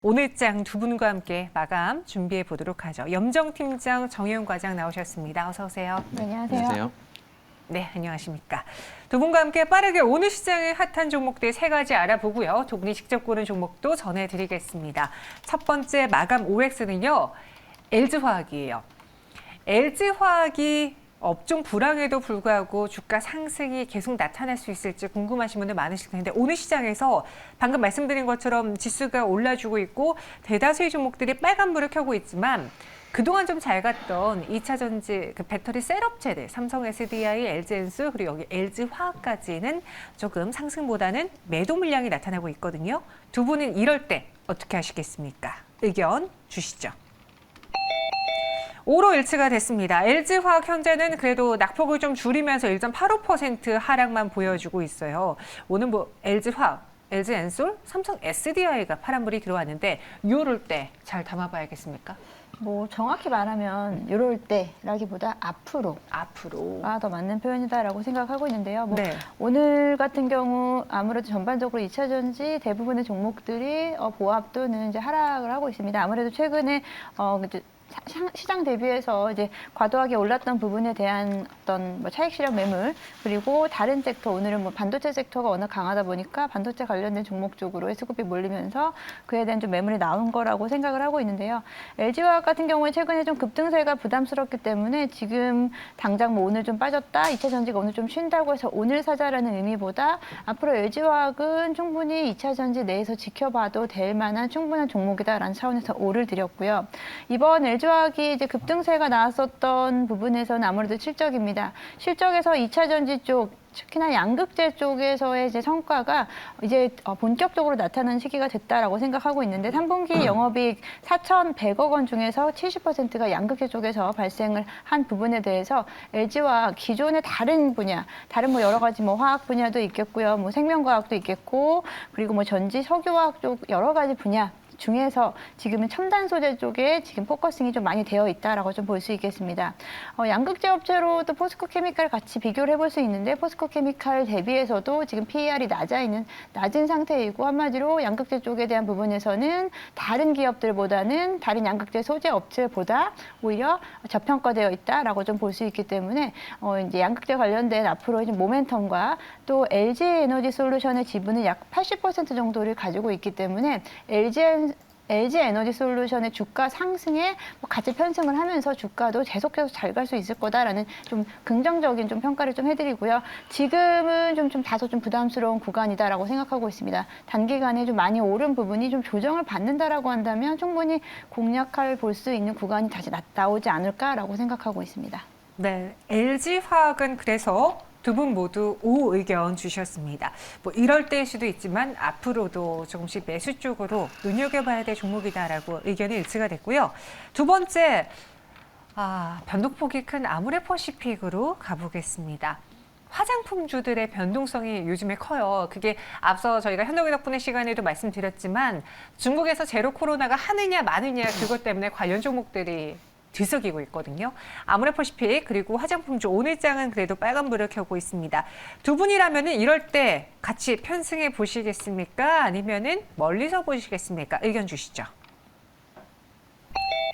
오늘장 두 분과 함께 마감 준비해 보도록 하죠. 염정팀장, 정혜윤 과장 나오셨습니다. 어서 오세요. 네, 안녕하세요. 안녕하세요. 네, 안녕하십니까. 두 분과 함께 빠르게 오늘 시장의 핫한 종목들 세 가지 알아보고요. 두 분이 직접 고른 종목도 전해드리겠습니다. 첫 번째 마감 OX는요. LG화학이에요. LG화학이 업종 불황에도 불구하고 주가 상승이 계속 나타날 수 있을지 궁금하신 분들 많으실 텐데 오늘 시장에서 방금 말씀드린 것처럼 지수가 올라주고 있고 대다수의 종목들이 빨간불을 켜고 있지만 그동안 좀 잘 갔던 2차 전지 배터리 셀업체들 삼성 SDI, LG엔솔 그리고 여기 LG화학까지는 조금 상승보다는 매도 물량이 나타나고 있거든요. 두 분은 이럴 때 어떻게 하시겠습니까? 의견 주시죠. 5로 일치가 됐습니다. LG화학 현재는 그래도 낙폭을 좀 줄이면서 1.85% 하락만 보여주고 있어요. 오늘 뭐 LG화학, LG엔솔, 삼성 SDI가 파란불이 들어왔는데 이럴 때 잘 담아봐야겠습니까? 뭐 정확히 말하면 이럴 때라기보다 앞으로가 더 맞는 표현이다라고 생각하고 있는데요. 뭐 네. 오늘 같은 경우 아무래도 전반적으로 2차 전지 대부분의 종목들이 보합 또는 이제 하락을 하고 있습니다. 아무래도 최근에 이제 시장 대비해서 이제 과도하게 올랐던 부분에 대한 어떤 뭐 차익 실현 매물 그리고 다른 섹터 오늘은 뭐 반도체 섹터가 워낙 강하다 보니까 반도체 관련된 종목 쪽으로의 수급이 몰리면서 그에 대한 좀 매물이 나온 거라고 생각을 하고 있는데요. LG화학 같은 경우에 최근에 좀 급등세가 부담스럽기 때문에 지금 당장 뭐 오늘 좀 빠졌다 2차 전지가 오늘 좀 쉰다고 해서 오늘 사자라는 의미보다 앞으로 LG화학은 충분히 2차 전지 내에서 지켜봐도 될 만한 충분한 종목이다라는 차원에서 5를 드렸고요. 이번 LG화학이 이제 급등세가 나왔었던 부분에서는 아무래도 실적입니다. 실적에서 2차 전지 쪽, 특히나 양극재 쪽에서의 이제 성과가 이제 본격적으로 나타나는 시기가 됐다라고 생각하고 있는데 3분기 영업이익 4,100억 원 중에서 70%가 양극재 쪽에서 발생을 한 부분에 대해서 LG와 기존의 다른 분야, 다른 뭐 여러 가지 뭐 화학 분야도 있겠고요, 뭐 생명과학도 있겠고, 그리고 뭐 전지, 석유화학 쪽 여러 가지 분야. 중에서 지금은 첨단 소재 쪽에 지금 포커싱이 좀 많이 되어 있다라고 좀 볼 수 있겠습니다. 양극재 업체로 또 포스코 케미칼 같이 비교를 해볼 수 있는데 포스코 케미칼 대비해서도 지금 PER이 낮은 상태이고 한마디로 양극재 쪽에 대한 부분에서는 다른 기업들보다는 다른 양극재 소재 업체보다 오히려 저평가되어 있다라고 좀 볼 수 있기 때문에 이제 양극재 관련된 앞으로 이제 모멘텀과 또 LG 에너지 솔루션의 지분은 약 80% 정도를 가지고 있기 때문에 LG 에너지 솔루션의 주가 상승에 같이 편승을 하면서 주가도 계속해서 잘 갈 수 있을 거다라는 좀 긍정적인 좀 평가를 좀 해드리고요. 지금은 좀 다소 좀 부담스러운 구간이다라고 생각하고 있습니다. 단기간에 좀 많이 오른 부분이 좀 조정을 받는다라고 한다면 충분히 공략할 볼 수 있는 구간이 다시 나오지 않을까라고 생각하고 있습니다. 네, LG화학은 그래서 두 분 모두 O 의견 주셨습니다. 뭐 이럴 때일 수도 있지만 앞으로도 조금씩 매수 쪽으로 눈여겨봐야 될 종목이다라고 의견이 일치가 됐고요. 두 번째, 변동폭이 큰 아모레퍼시픽으로 가보겠습니다. 화장품주들의 변동성이 요즘에 커요. 그게 앞서 저희가 현동이 덕분에 시간에도 말씀드렸지만 중국에서 제로 코로나가 하느냐 마느냐 그것 때문에 관련 종목들이 뒤섞이고 있거든요. 아모레퍼시픽 그리고 화장품주 오늘장은 그래도 빨간불을 켜고 있습니다. 두 분이라면은 이럴 때 같이 편승해 보시겠습니까? 아니면은 멀리서 보시겠습니까? 의견 주시죠.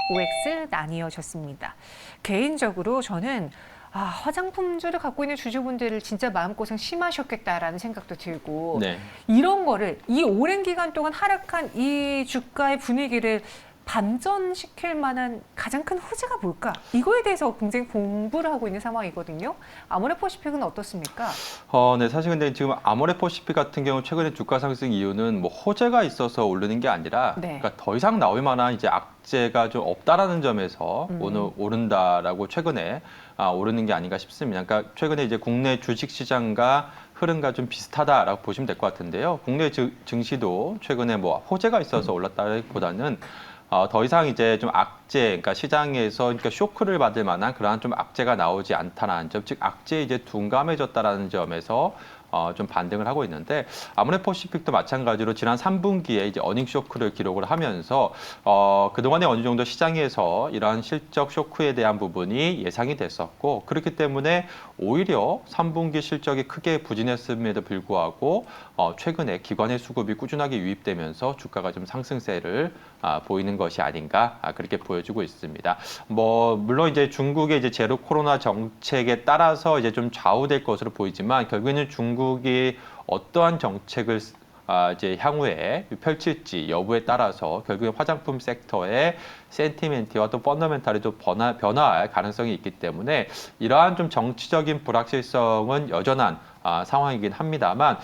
OX 나뉘어졌습니다. 개인적으로 저는 화장품주를 갖고 있는 주주분들을 진짜 마음고생 심하셨겠다라는 생각도 들고 네. 이런 거를 이 오랜 기간 동안 하락한 이 주가의 분위기를 반전시킬 만한 가장 큰 호재가 뭘까? 이거에 대해서 굉장히 공부를 하고 있는 상황이거든요. 아모레퍼시픽은 어떻습니까? 네, 사실 근데 지금 아모레퍼시픽 같은 경우 최근에 주가 상승 이유는 뭐 호재가 있어서 오르는 게 아니라 네. 그러니까 더 이상 나올 만한 이제 악재가 좀 없다라는 점에서 오늘 오른다라고 최근에 오르는 게 아닌가 싶습니다. 그러니까 최근에 이제 국내 주식 시장과 흐름과 좀 비슷하다라고 보시면 될 것 같은데요. 국내 증시도 최근에 뭐 호재가 있어서 올랐다기보다는 더 이상 이제 좀 악재, 그러니까 시장에서 그러니까 쇼크를 받을 만한 그러한 좀 악재가 나오지 않다라는 점, 즉 악재에 이제 둔감해졌다라는 점에서 좀 반등을 하고 있는데 아모레퍼시픽도 마찬가지로 지난 3분기에 이제 어닝 쇼크를 기록을 하면서 그동안에 어느 정도 시장에서 이러한 실적 쇼크에 대한 부분이 예상이 됐었고 그렇기 때문에 오히려 3분기 실적이 크게 부진했음에도 불구하고 최근에 기관의 수급이 꾸준하게 유입되면서 주가가 좀 상승세를 보이는 것이 아닌가 그렇게 보여주고 있습니다. 뭐 물론 이제 중국의 이제 제로 코로나 정책에 따라서 이제 좀 좌우될 것으로 보이지만 결국에는 중국이 어떠한 정책을 이제 향후에 펼칠지 여부에 따라서 결국에 화장품 섹터의 센티멘트와 또 펀더멘탈이 좀 변화할 가능성이 있기 때문에 이러한 좀 정치적인 불확실성은 여전한 상황이긴 합니다만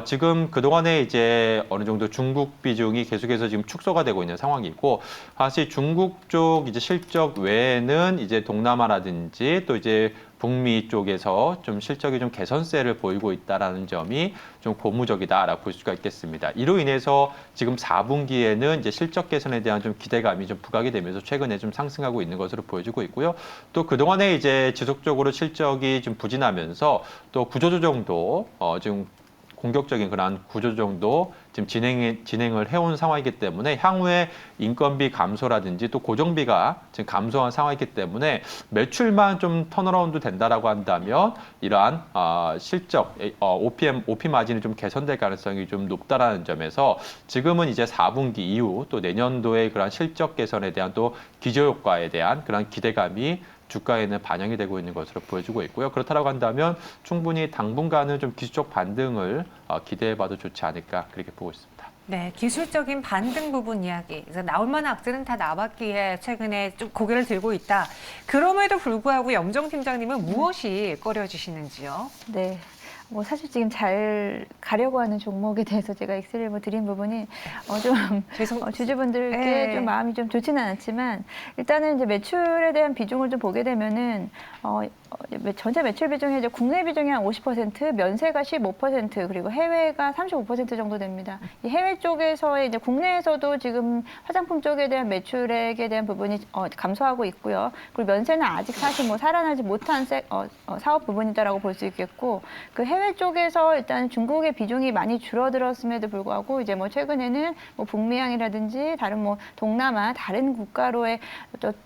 지금 그동안에 이제 어느 정도 중국 비중이 계속해서 지금 축소가 되고 있는 상황이고 사실 중국 쪽 이제 실적 외에는 이제 동남아라든지 또 이제 북미 쪽에서 좀 실적이 좀 개선세를 보이고 있다라는 점이 좀 고무적이다라고 볼 수가 있겠습니다. 이로 인해서 지금 4분기에는 이제 실적 개선에 대한 좀 기대감이 좀 부각이 되면서 최근에 좀 상승하고 있는 것으로 보여지고 있고요. 또 그동안에 이제 지속적으로 실적이 좀 부진하면서 또 구조조정도 지금 공격적인 그런 구조조정도 지금 진행을 해온 상황이기 때문에 향후에 인건비 감소라든지 또 고정비가 지금 감소한 상황이기 때문에 매출만 좀 턴어라운드 된다라고 한다면 이러한 실적 OP 마진이 좀 개선될 가능성이 좀 높다라는 점에서 지금은 이제 4분기 이후 또 내년도의 그런 실적 개선에 대한 또 기저효과에 대한 그런 기대감이 주가에는 반영이 되고 있는 것으로 보여지고 있고요. 그렇다고 한다면 충분히 당분간은 좀 기술적 반등을 기대해봐도 좋지 않을까 그렇게 보고 있습니다. 네, 기술적인 반등 부분 이야기. 그래서 나올 만한 악재는 다 나왔기에 최근에 좀 고개를 들고 있다. 그럼에도 불구하고 염정 팀장님은 무엇이 꺼려지시는지요? 네. 뭐 사실 지금 잘 가려고 하는 종목에 대해서 제가 엑셀을 뭐 드린 부분이 좀 주주분들께 네. 좀 마음이 좀 좋지는 않지만 일단은 이제 매출에 대한 비중을 좀 보게 되면은 전체 매출 비중이 이제 국내 비중이 한 50%, 면세가 15%, 그리고 해외가 35% 정도 됩니다. 이 해외 쪽에서의 이제 국내에서도 지금 화장품 쪽에 대한 매출액에 대한 부분이 감소하고 있고요. 그리고 면세는 아직 사실 뭐 살아나지 못한 사업 부분이다라고 볼 수 있겠고, 그 해외 쪽에서 일단 중국의 비중이 많이 줄어들었음에도 불구하고 이제 뭐 최근에는 뭐 북미향이라든지 다른 뭐 동남아 다른 국가로의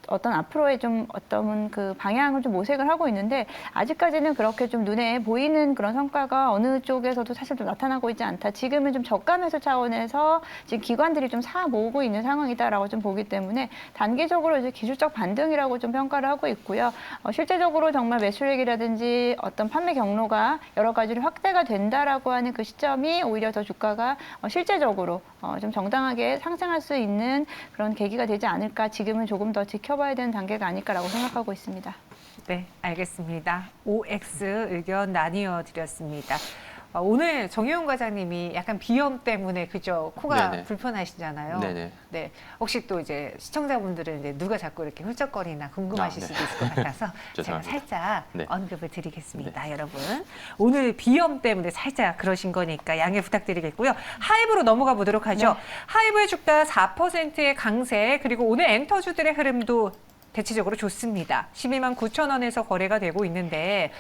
어떤 앞으로의 좀 어떤 그 방향을 좀 모색을 하고 있는데 아직까지는 그렇게 좀 눈에 보이는 그런 성과가 어느 쪽에서도 사실 좀 나타나고 있지 않다. 지금은 좀 저가 매수 차원에서 지금 기관들이 좀 사 모으고 있는 상황이다라고 좀 보기 때문에 단기적으로 이제 기술적 반등이라고 좀 평가를 하고 있고요. 실제적으로 정말 매출액이라든지 어떤 판매 경로가 여러 가지로 확대가 된다라고 하는 그 시점이 오히려 더 주가가 실제적으로 좀 정당하게 상승할 수 있는 그런 계기가 되지 않을까. 지금은 조금 더 지켜봐야 되는 단계가 아닐까라고 생각하고 있습니다. 네, 알겠습니다. OX 의견 나뉘어 드렸습니다. 오늘 정혜용 과장님이 약간 비염 때문에 그죠 코가 네네. 불편하시잖아요. 네네. 네, 혹시 또 이제 시청자분들은 이제 누가 자꾸 이렇게 훌쩍거리나 궁금하실 네. 수도 있을 것 같아서 제가 죄송합니다. 살짝 네. 언급을 드리겠습니다, 여러분. 오늘 비염 때문에 살짝 그러신 거니까 양해 부탁드리겠고요. 하이브로 넘어가 보도록 하죠. 네. 하이브의 주가 4%의 강세 그리고 오늘 엔터주들의 흐름도 대체적으로 좋습니다. 12만 9천 원에서 거래가 되고 있는데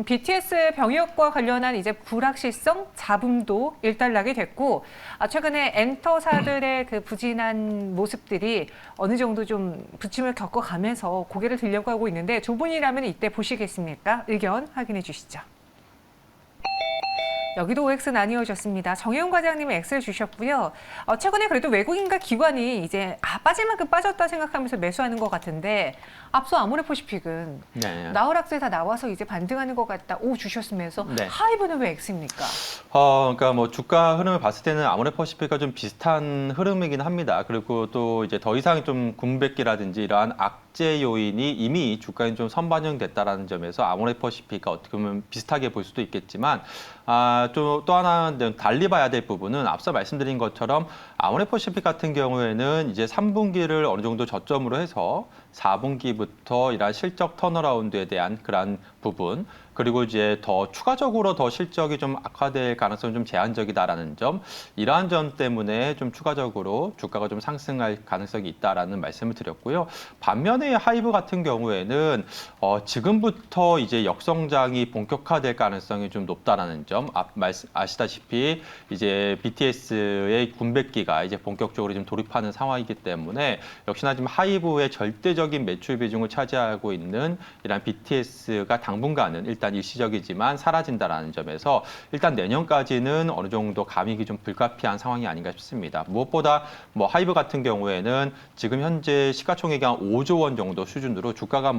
BTS 병역과 관련한 이제 불확실성, 잡음도 일단락이 됐고 최근에 엔터사들의 그 부진한 모습들이 어느 정도 좀 부침을 겪어가면서 고개를 들려고 하고 있는데 두 분이라면 이때 보시겠습니까? 의견 확인해 주시죠. 여기도 OX 나뉘어졌습니다. 정혜용 과장님은 X를 주셨고요. 최근에 그래도 외국인과 기관이 이제 빠질 만큼 빠졌다 생각하면서 매수하는 것 같은데 앞서 아모레퍼시픽은 네. 나올 악재 다 나와서 이제 반등하는 것 같다. O 주셨으면서 네. 하이브는 왜 X입니까? 그러니까 뭐 주가 흐름을 봤을 때는 아모레퍼시픽과 좀 비슷한 흐름이긴 합니다. 그리고 또 이제 더 이상 좀 군백기라든지 이러한 악재 요인이 이미 주가에 좀 선반영됐다라는 점에서 아모레퍼시픽과 어떻게 보면 비슷하게 볼 수도 있겠지만 또 하나 달리 봐야 될 부분은 앞서 말씀드린 것처럼 아모레퍼시픽 같은 경우에는 이제 3분기를 어느 정도 저점으로 해서 4분기부터 이러한 실적 턴어라운드에 대한 그러한 부분 그리고 이제 더 추가적으로 더 실적이 좀 악화될 가능성이 좀 제한적이다라는 점, 이러한 점 때문에 좀 추가적으로 주가가 좀 상승할 가능성이 있다라는 말씀을 드렸고요. 반면에 하이브 같은 경우에는 지금부터 이제 역성장이 본격화될 가능성이 좀 높다라는 점, 아시다시피 이제 BTS의 군백기가 이제 본격적으로 지금 돌입하는 상황이기 때문에 역시나 지금 하이브의 절대적인 매출 비중을 차지하고 있는 이런 BTS가 당분간은 일단 일시적이지만 사라진다라는 점에서 일단 내년까지는 어느 정도 감익이 좀 불가피한 상황이 아닌가 싶습니다. 무엇보다 뭐 하이브 같은 경우에는 지금 현재 시가총액이 한 5조 원 정도 수준으로 주가가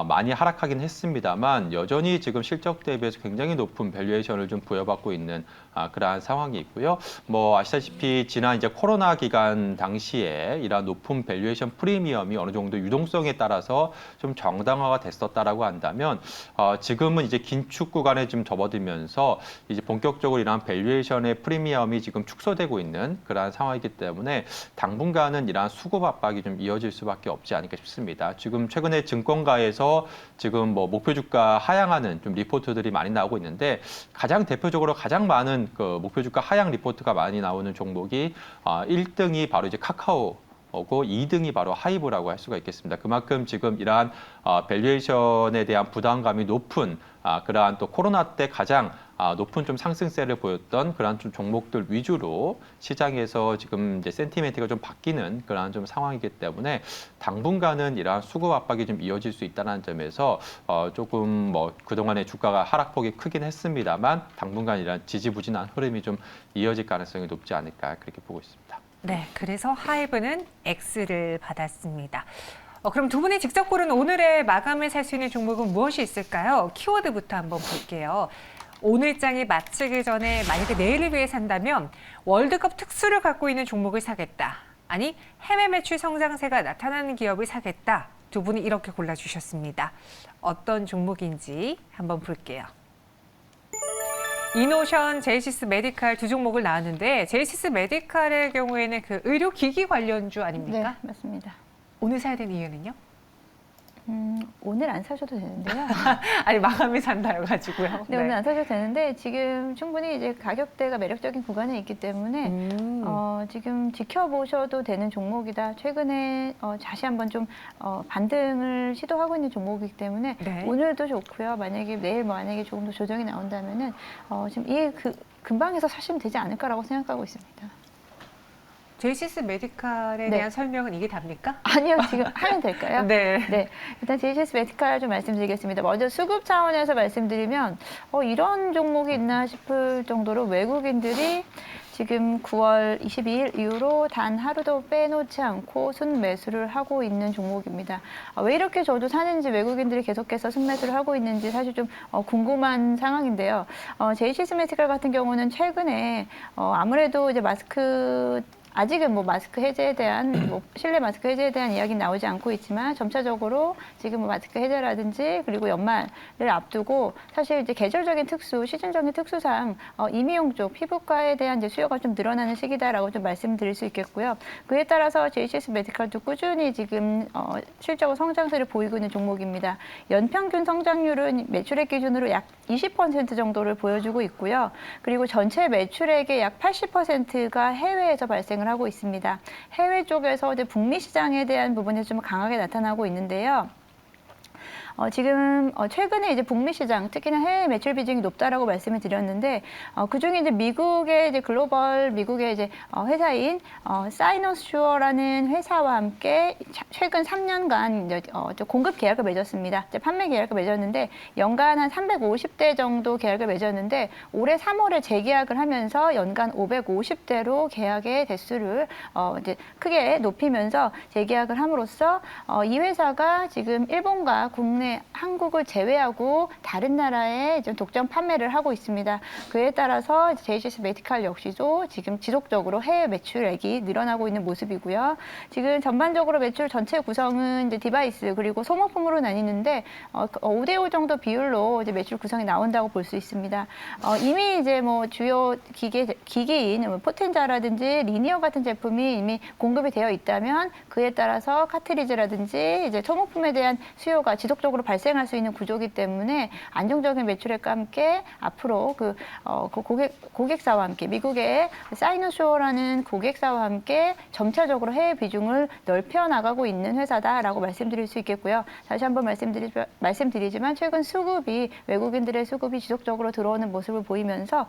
많이 하락하긴 했습니다만 여전히 지금 실적 대비해서 굉장히 높은 밸류에이션을 좀 부여받고 있는 그러한 상황이 있고요. 뭐 아시다시피 지난 이제 코로나 기간 당시에 이러한 높은 밸류에이션 프리미엄이 어느 정도 유동성에 따라서 좀 정당화가 됐었다라고 한다면 지금은 이제 긴축 구간에 좀 접어들면서 이제 본격적으로 이러한 밸류에이션의 프리미엄이 지금 축소되고 있는 그러한 상황이기 때문에 당분간은 이러한 수급 압박이 좀 이어질 수밖에 없지 않을까 싶습니다. 지금 최근에 증권가에서 지금 뭐 목표 주가 하향하는 좀 리포트들이 많이 나오고 있는데 가장 대표적으로 가장 많은 그 목표 주가 하향 리포트가 많이 나오는 종목이 1등이 바로 이제 카카오 고 2등이 바로 하이브라고 할 수가 있겠습니다. 그만큼 지금 이러한 밸류에이션에 대한 부담감이 높은 그러한 또 코로나 때 가장 높은 좀 상승세를 보였던 그러한 좀 종목들 위주로 시장에서 지금 이제 센티멘트가 좀 바뀌는 그러한 좀 상황이기 때문에 당분간은 이러한 수급 압박이 좀 이어질 수 있다는 점에서 조금 뭐 그동안의 주가가 하락폭이 크긴 했습니다만 당분간 이러한 지지부진한 흐름이 좀 이어질 가능성이 높지 않을까 그렇게 보고 있습니다. 네, 그래서 하이브는 X를 받았습니다. 그럼 두 분이 직접 고른 오늘의 마감을 살 수 있는 종목은 무엇이 있을까요? 키워드부터 한번 볼게요. 오늘 장이 마치기 전에 만약에 내일을 위해 산다면 월드컵 특수를 갖고 있는 종목을 사겠다. 아니, 해외 매출 성장세가 나타나는 기업을 사겠다. 두 분이 이렇게 골라주셨습니다. 어떤 종목인지 한번 볼게요. 이노션, 제이시스 메디칼 두 종목을 나왔는데 제이시스 메디칼의 경우에는 그 의료기기 관련주 아닙니까? 네, 맞습니다. 오늘 사야 되는 이유는요? 오늘 안 사셔도 되는데요. 아니 마감이 산다여가지고요. 네, 오늘 안 사셔도 되는데 지금 충분히 이제 가격대가 매력적인 구간에 있기 때문에 지금 지켜보셔도 되는 종목이다. 최근에 다시 한번 좀 반등을 시도하고 있는 종목이기 때문에 네. 오늘도 좋고요. 만약에 내일 만약에 조금 더 조정이 나온다면은 지금 이 근방에서 사시면 되지 않을까라고 생각하고 있습니다. 제이시스 메디칼에 네. 대한 설명은 이게 답니까? 아니요, 지금 하면 될까요? 네. 네, 일단 제이시스 메디칼 좀 말씀드리겠습니다. 먼저 수급 차원에서 말씀드리면 이런 종목이 있나 싶을 정도로 외국인들이 지금 9월 22일 이후로 단 하루도 빼놓지 않고 순매수를 하고 있는 종목입니다. 왜 이렇게 저도 사는지 외국인들이 계속해서 순매수를 하고 있는지 사실 좀 궁금한 상황인데요. 제이시스 메디칼 같은 경우는 최근에 아무래도 이제 아직은 뭐 마스크 해제에 대한 실내 마스크 해제에 대한 이야기는 나오지 않고 있지만 점차적으로 지금 뭐 마스크 해제라든지 그리고 연말을 앞두고 사실 이제 계절적인 시즌적인 특수상 임의용 쪽 피부과에 대한 이제 수요가 좀 늘어나는 시기다라고 좀 말씀드릴 수 있겠고요. 그에 따라서 제이시스 메디칼도 꾸준히 지금 실적으로 성장세를 보이고 있는 종목입니다. 연평균 성장률은 매출액 기준으로 약 20% 정도를 보여주고 있고요. 그리고 전체 매출액의 약 80%가 해외에서 발생을 하고 있습니다. 해외 쪽에서 이제 북미 시장에 대한 부분이 좀 강하게 나타나고 있는데요. 지금 최근에 이제 북미 시장, 특히나 해외 매출 비중이 높다라고 말씀을 드렸는데 그 중에 이제 미국의 이제 글로벌 미국의 이제 회사인 사이노스슈어라는 회사와 함께 최근 3년간 이제 공급 계약을 맺었습니다. 이제 판매 계약을 맺었는데 연간 한 350대 정도 계약을 맺었는데 올해 3월에 재계약을 하면서 연간 550대로 계약의 대수를 이제 크게 높이면서 재계약을 함으로써 이 회사가 지금 일본과 국내 한국을 제외하고 다른 나라에 좀 독점 판매를 하고 있습니다. 그에 따라서 제이시스 메디칼 역시도 지금 지속적으로 해외 매출액이 늘어나고 있는 모습이고요. 지금 전반적으로 매출 전체 구성은 이제 디바이스 그리고 소모품으로 나뉘는데 5대5 정도 비율로 이제 매출 구성이 나온다고 볼 수 있습니다. 이미 이제 뭐 주요 기기인 포텐자라든지 리니어 같은 제품이 이미 공급이 되어 있다면 그에 따라서 카트리지라든지 이제 소모품에 대한 수요가 지속적으로 일반적으로 발생할 수 있는 구조이기 때문에 안정적인 매출액과 함께 앞으로 그 고객사와 함께 미국의 사이노쇼어라는 고객사와 함께 점차적으로 해외 비중을 넓혀 나가고 있는 회사다라고 말씀드릴 수 있겠고요. 다시 한번 말씀드리지만 최근 수급이 외국인들의 수급이 지속적으로 들어오는 모습을 보이면서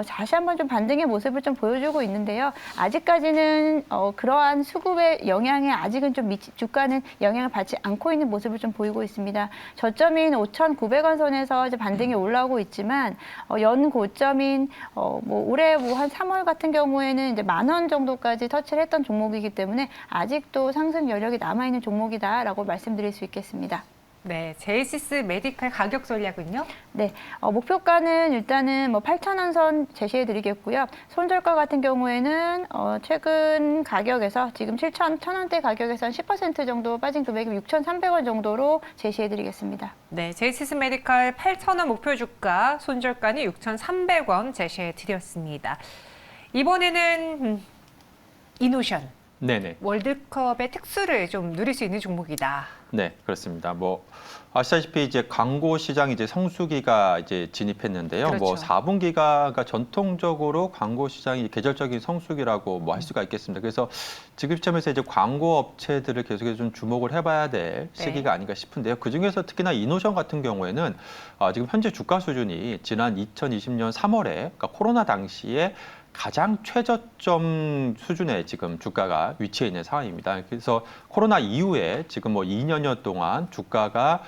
다시 한번 좀 반등의 모습을 좀 보여주고 있는데요. 아직까지는 그러한 수급의 영향에 아직은 좀 주가는 영향을 받지 않고 있는 모습을 좀 보이고 있습니다. 저점인 5,900원 선에서 이제 반등이 올라오고 있지만 연 고점인 올해 한 3월 같은 경우에는 이제 10,000원 정도까지 터치를 했던 종목이기 때문에 아직도 상승 여력이 남아 있는 종목이다라고 말씀드릴 수 있겠습니다. 네, 제이시스 메디칼 가격 전략은요? 네, 목표가는 일단은 8,000원 선 제시해드리겠고요. 손절가 같은 경우에는 최근 가격에서 지금 7,100원대 가격에서 한 10% 정도 빠진 금액이 6,300원 정도로 제시해드리겠습니다. 네, 제이시스 메디칼 8,000원 목표 주가, 손절가는 6,300원 제시해드렸습니다. 이번에는 이노션. 네네. 월드컵의 특수를 좀 누릴 수 있는 종목이다. 네, 그렇습니다. 아시다시피 이제 광고 시장 이제 성수기가 이제 진입했는데요. 그렇죠. 4분기가 전통적으로 광고 시장이 계절적인 성수기라고 할 수가 있겠습니다. 그래서 지금 시점에서 이제 광고 업체들을 계속해서 좀 주목을 해봐야 될 시기가 아닌가 싶은데요. 그 중에서 특히나 이노션 같은 경우에는 지금 현재 주가 수준이 지난 2020년 3월에 그러니까 코로나 당시에 가장 최저점 수준의 지금 주가가 위치해 있는 상황입니다. 그래서 코로나 이후에 지금 2년여 동안 주가가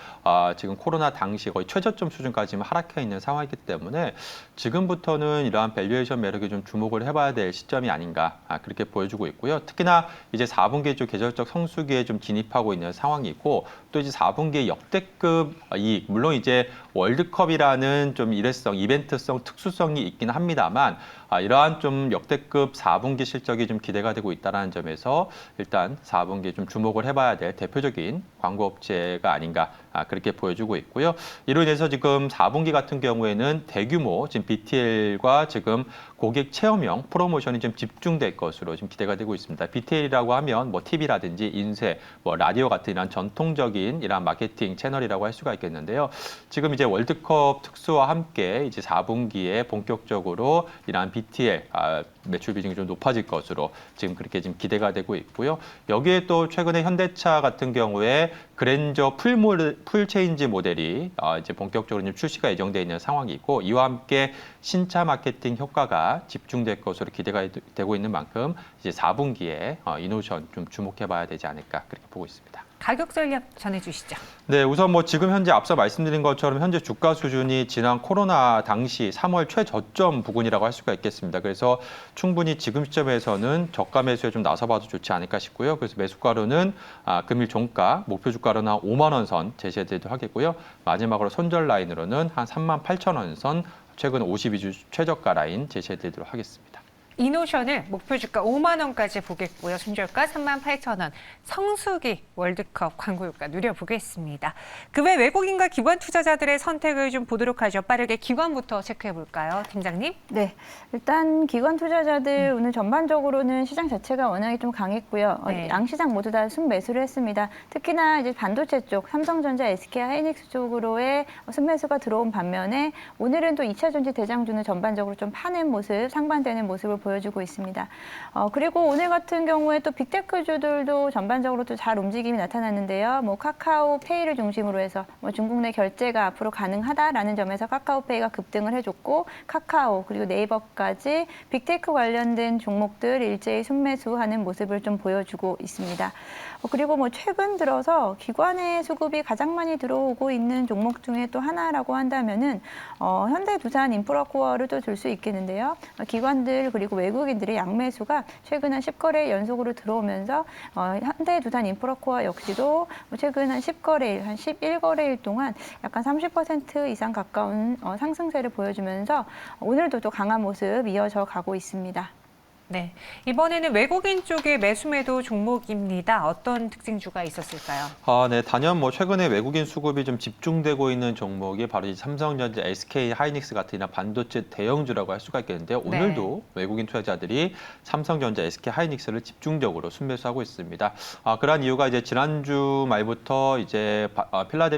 지금 코로나 당시 거의 최저점 수준까지만 하락해 있는 상황이기 때문에 지금부터는 이러한 밸류에이션 매력에 좀 주목을 해봐야 될 시점이 아닌가 그렇게 보여주고 있고요. 특히나 이제 4분기에 좀 계절적 성수기에 좀 진입하고 있는 상황이고 또 이제 4분기에 역대급 이익 물론 이제 월드컵이라는 좀 일회성, 이벤트성, 특수성이 있긴 합니다만 이러한 좀 역대급 4분기 실적이 좀 기대가 되고 있다는 점에서 일단 4분기에 좀 주목을 해봐야 될 대표적인 광고 업체가 아닌가 그렇게 보여주고 있고요. 이로 인해서 지금 4분기 같은 경우에는 대규모 지금 BTL과 지금 고객 체험형 프로모션이 좀 집중될 것으로 지금 기대가 되고 있습니다. BTL이라고 하면 TV라든지 인쇄, 라디오 같은 이런 전통적인 이런 마케팅 채널이라고 할 수가 있겠는데요. 지금 이제 월드컵 특수와 함께 이제 4분기에 본격적으로 이러한 BTL 매출 비중이 좀 높아질 것으로 지금 그렇게 지금 기대가 되고 있고요. 여기에 또 최근에 현대차 같은 경우에 그랜저 풀 체인지 모델이 이제 본격적으로 좀 출시가 예정되어 있는 상황이고 이와 함께 신차 마케팅 효과가 집중될 것으로 기대가 되고 있는 만큼 이제 4분기에 이노션 좀 주목해봐야 되지 않을까 그렇게 보고 있습니다. 가격 전략 전해주시죠. 네, 우선 지금 현재 앞서 말씀드린 것처럼 현재 주가 수준이 지난 코로나 당시 3월 최저점 부근이라고 할 수가 있겠습니다. 그래서 충분히 지금 시점에서는 저가 매수에 좀 나서봐도 좋지 않을까 싶고요. 그래서 매수가로는 금일 종가, 목표 주가로는 한 5만 원 선 제시해드리도록 하겠고요. 마지막으로 손절 라인으로는 한 38,000원 선 최근 52주 최저가 라인 제시해드리도록 하겠습니다. 이노션을 목표 주가 5만 원까지 보겠고요. 손절가 38,000원. 성수기 월드컵 광고 효과 누려보겠습니다. 그 외 외국인과 기관 투자자들의 선택을 좀 보도록 하죠. 빠르게 기관부터 체크해 볼까요, 팀장님? 네, 일단 기관 투자자들 오늘 전반적으로는 시장 자체가 워낙에 좀 강했고요. 네. 양시장 모두 다 순매수를 했습니다. 특히나 이제 반도체 쪽, 삼성전자, SK 하이닉스 쪽으로의 순매수가 들어온 반면에 오늘은 또 2차 전지 대장주는 전반적으로 좀 파는 모습, 상반되는 모습을 보여주고 있습니다. 그리고 오늘 같은 경우에 또 빅테크주들도 전반적으로 또 잘 움직임이 나타났는데요. 카카오페이를 중심으로 해서 중국 내 결제가 앞으로 가능하다라는 점에서 카카오페이가 급등을 해줬고 카카오 그리고 네이버까지 빅테크 관련된 종목들 일제히 순매수하는 모습을 좀 보여주고 있습니다. 그리고 최근 들어서 기관의 수급이 가장 많이 들어오고 있는 종목 중에 또 하나라고 한다면은 현대두산 인프라코어를 또 들 수 있겠는데요. 기관들 그리고 외국인들의 양매수가 최근 한 10거래 연속으로 들어오면서 현대두산 인프라코어 역시도 최근 한 10거래일, 한 11거래일 동안 약간 30% 이상 가까운 상승세를 보여주면서 오늘도 또 강한 모습 이어져 가고 있습니다. 네, 이번에는 외국인 쪽의 매수매도 종목입니다. 어떤 특징주가 있었을까요? 네, 단연 최근에 외국인 수급이 좀 집중되고 있는 종목이 바로 이 삼성전자, SK 하이닉스 같은 이나 반도체 대형주라고 할 수가 있겠는데요. 네. 오늘도 외국인 투자자들이 삼성전자, SK 하이닉스를 집중적으로 순매수하고 있습니다. 그러한 이유가 이제 지난주 말부터 이제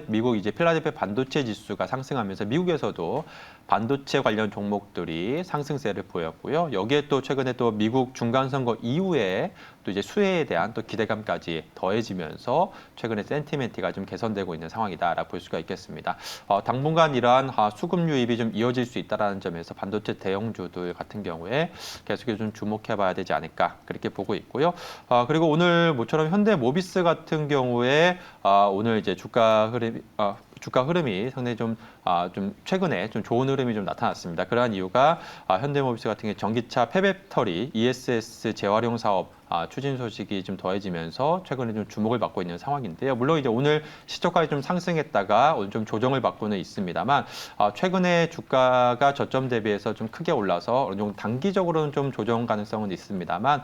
미국 필라델피아 반도체 지수가 상승하면서 미국에서도 반도체 관련 종목들이 상승세를 보였고요. 여기에 또 최근에 또 미국 중간선거 이후에 또 이제 수혜에 대한 또 기대감까지 더해지면서 최근에 센티멘트가 좀 개선되고 있는 상황이다라고 볼 수가 있겠습니다. 당분간 이러한 수급 유입이 좀 이어질 수 있다라는 점에서 반도체 대형주들 같은 경우에 계속해서 좀 주목해봐야 되지 않을까 그렇게 보고 있고요. 그리고 오늘 모처럼 현대모비스 같은 경우에 오늘 이제 주가 흐름이 상당히 좀 최근에 좀 좋은 흐름이 좀 나타났습니다. 그러한 이유가 현대모비스 같은 경우 전기차 폐배터리 ESS 재활용 사업 추진 소식이 좀 더해지면서 최근에 좀 주목을 받고 있는 상황인데요. 물론 이제 오늘 시초가에 좀 상승했다가 오늘 좀 조정을 받고는 있습니다만 최근에 주가가 저점 대비해서 좀 크게 올라서 어느 정도 단기적으로는 좀 조정 가능성은 있습니다만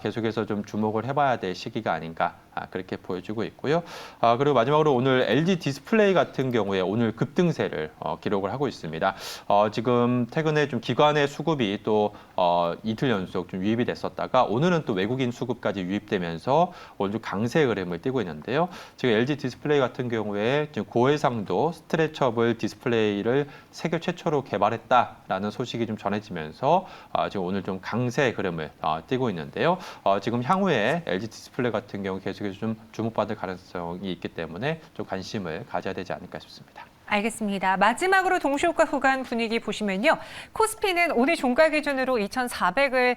계속해서 좀 주목을 해봐야 될 시기가 아닌가 그렇게 보여지고 있고요. 그리고 마지막으로 오늘 LG 디스플레이 같은 경우에 오늘 급등세를 기록을 하고 있습니다. 지금 최근에 좀 기관의 수급이 또 이틀 연속 좀 유입이 됐었다가 오늘은 또 외국인 수급까지 유입되면서 오늘 좀 강세 흐름을 띠고 있는데요. 지금 LG 디스플레이 같은 경우에 지금 고해상도 스트레처블 디스플레이를 세계 최초로 개발했다라는 소식이 좀 전해지면서 지금 오늘 좀 강세 흐름을 띠고 있는데요. 지금 향후에 LG 디스플레이 같은 경우 계속해서 좀 주목받을 가능성이 있기 때문에 좀 관심을 가져야 되지 않을까 싶습니다. 알겠습니다. 마지막으로 동시효과 구간 분위기 보시면요. 코스피는 오늘 종가 기준으로 2,400을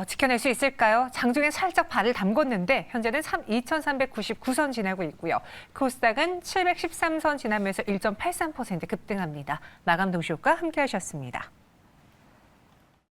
지켜낼 수 있을까요? 장중에 살짝 발을 담궜는데 현재는 2,399선 지나고 있고요. 코스닥은 713선 지나면서 1.83% 급등합니다. 마감 동시효과 함께 하셨습니다.